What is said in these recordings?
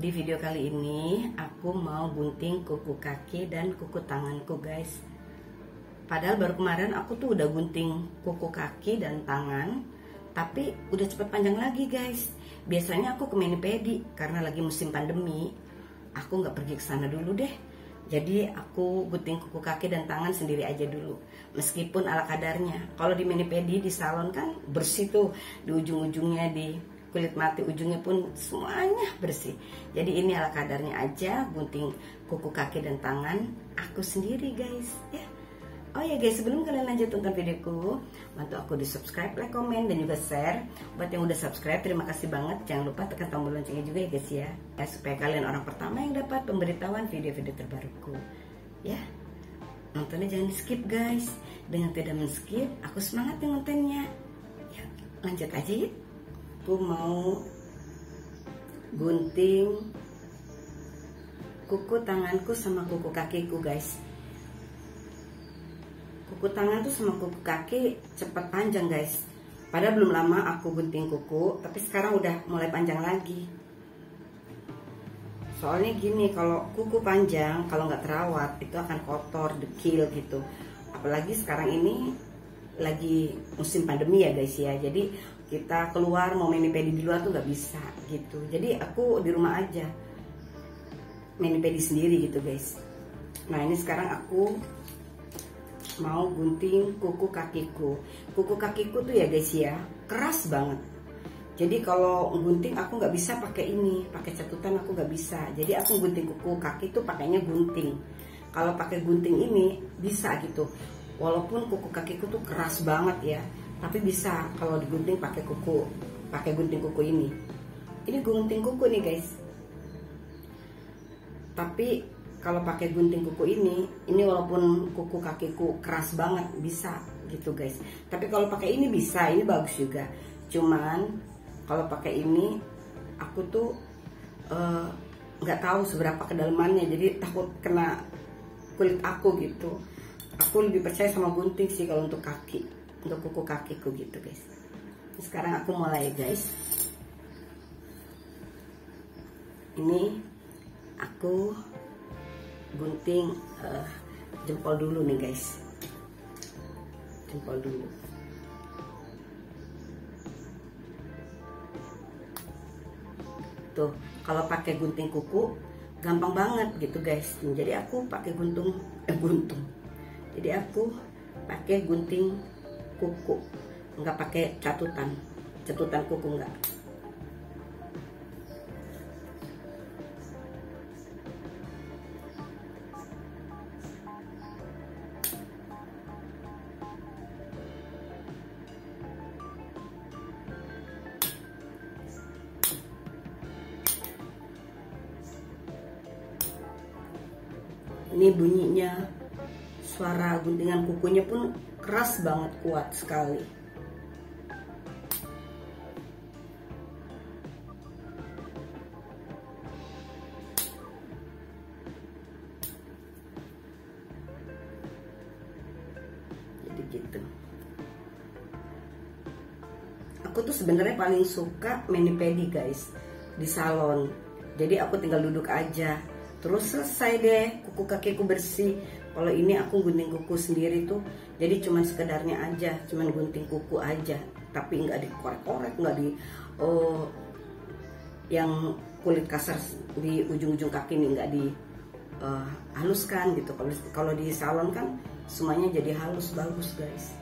Di video kali ini aku mau gunting kuku kaki dan kuku tanganku guys. Padahal baru kemarin aku tuh udah gunting kuku kaki dan tangan, tapi udah cepet panjang lagi guys. Biasanya aku ke mani-pedi karena lagi musim pandemi. Aku nggak pergi ke sana dulu deh. Jadi aku gunting kuku kaki dan tangan sendiri aja dulu. Meskipun ala kadarnya. Kalau di mani-pedi di salon kan bersih tuh, di ujung-ujungnya, di kulit mati ujungnya pun semuanya bersih. Jadi ini ala kadarnya aja, gunting kuku kaki dan tangan aku sendiri guys ya. Oh ya guys, sebelum kalian lanjut tonton videoku, bantu aku di subscribe, like, komen, dan juga share. Buat yang udah subscribe, terima kasih banget. Jangan lupa tekan tombol loncengnya juga ya guys ya, supaya kalian orang pertama yang dapat pemberitahuan video-video terbaruku ya. Nontonnya jangan di skip guys. Dengan tidak men-skip, aku semangat yang nontonnya ya. Lanjut aja ya. Aku mau gunting kuku tanganku sama kuku kakiku guys. Kuku tangan tuh sama kuku kaki cepet panjang guys. Padahal belum lama aku gunting kuku, tapi sekarang udah mulai panjang lagi. Soalnya gini, kalau kuku panjang, kalau nggak terawat itu akan kotor, dekil gitu. Apalagi sekarang ini lagi musim pandemi ya guys ya. Jadi kita keluar mau mani-pedi di luar tuh nggak bisa gitu. Jadi aku di rumah aja mani-pedi sendiri gitu guys. Nah ini sekarang aku mau gunting kuku kakiku. Kuku kakiku tuh ya guys ya keras banget. Jadi kalau gunting aku nggak bisa pakai ini, pakai catutan aku nggak bisa. Jadi aku gunting kuku kaki tuh pakainya gunting. Kalau pakai gunting ini bisa gitu. Walaupun kuku kakiku tuh keras banget ya, tapi bisa kalau digunting pakai gunting kuku ini. Ini gunting kuku nih guys. Tapi kalau pakai gunting kuku ini walaupun kuku kakiku keras banget bisa gitu guys. Tapi kalau pakai ini bisa, ini bagus juga. Cuman kalau pakai ini aku tuh nggak tahu seberapa kedalamannya, jadi takut kena kulit aku gitu. Aku lebih percaya sama gunting sih kalau untuk kaki, untuk kuku kakiku gitu guys. Sekarang aku mulai guys. Ini aku gunting jempol dulu nih guys. Jempol dulu. Tuh, kalau pakai gunting kuku gampang banget gitu guys. Jadi aku pakai Jadi aku pakai gunting kuku, nggak pakai catutan kuku nggak. Ini bunyinya, suara guntingan kukunya pun keras banget, kuat sekali. Jadi gitu. Aku tuh sebenarnya paling suka mani-pedi guys di salon. Jadi aku tinggal duduk aja, terus selesai deh, kuku kakiku bersih. Kalau ini aku gunting kuku sendiri tuh, jadi cuman sekedarnya aja, cuman gunting kuku aja, tapi nggak dikorek-korek, nggak di yang kulit kasar di ujung-ujung kaki nih nggak di haluskan gitu. Kalau di salon kan semuanya jadi halus, bagus guys.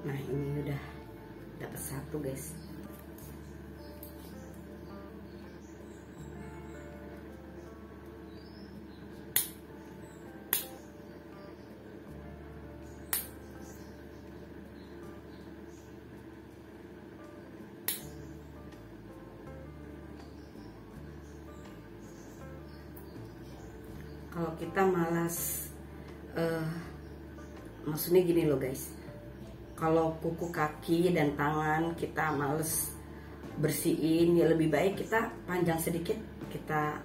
Nah ini udah dapat satu guys. kalau kita malas, maksudnya gini loh guys, kalau kuku kaki dan tangan kita males bersihin, ya lebih baik kita panjang sedikit, kita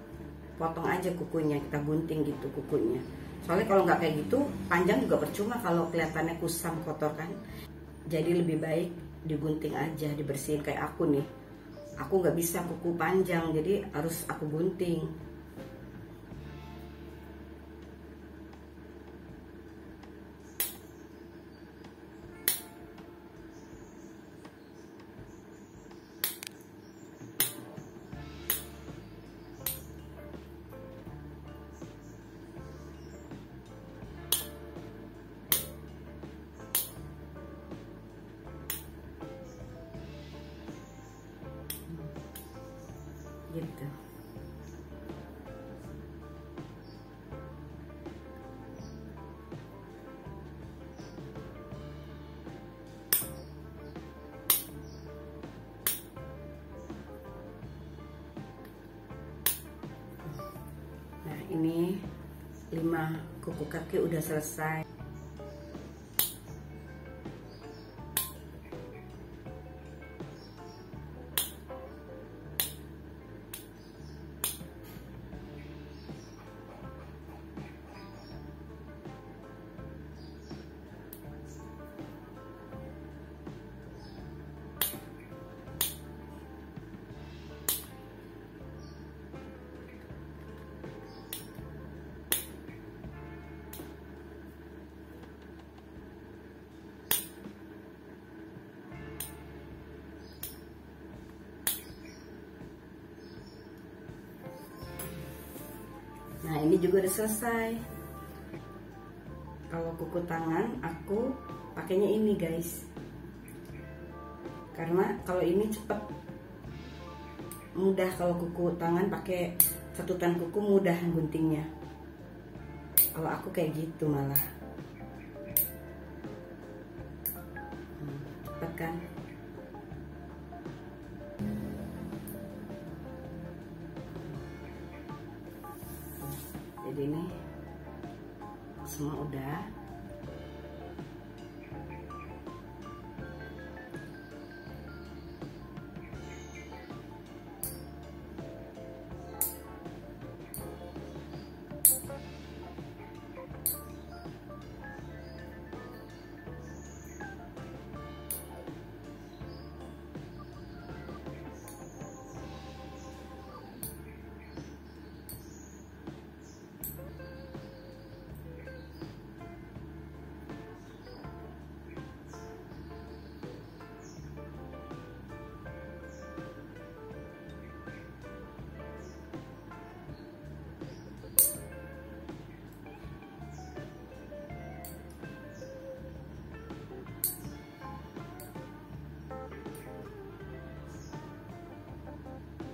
potong aja kukunya, kita gunting gitu kukunya. Soalnya kalau nggak kayak gitu, panjang juga percuma kalau kelihatannya kusam kotor kan. Jadi lebih baik digunting aja, dibersihin. Kayak aku nih, aku nggak bisa kuku panjang, jadi harus aku gunting. Gitu. Nah, ini 5 kuku kaki udah selesai. Nah, ini juga udah selesai. Kalau kuku tangan aku pakainya ini guys, karena kalau ini cepet, mudah. Kalau kuku tangan pakai satutan kuku mudah guntingnya. Kalau aku kayak gitu malah cepet kan. Jadi ini semua udah.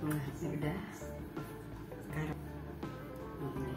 Nah, ini udah. Sekarang ini.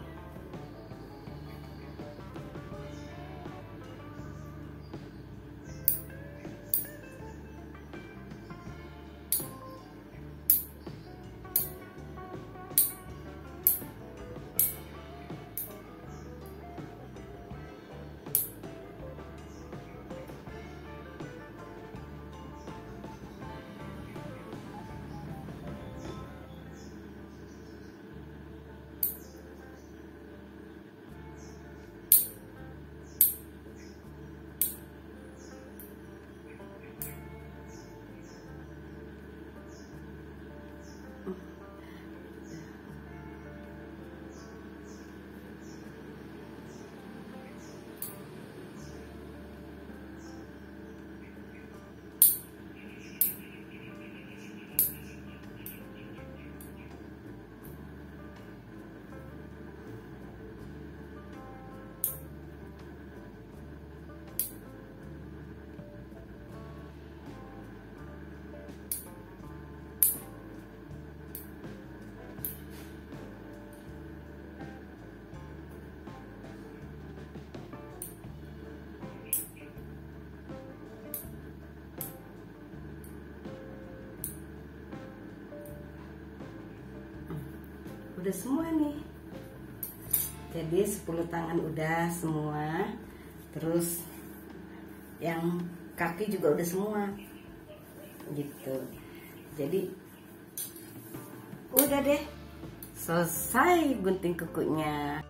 Udah semua nih. Jadi 10 tangan udah semua. Terus yang kaki juga udah semua gitu. Jadi udah deh, selesai gunting kukunya.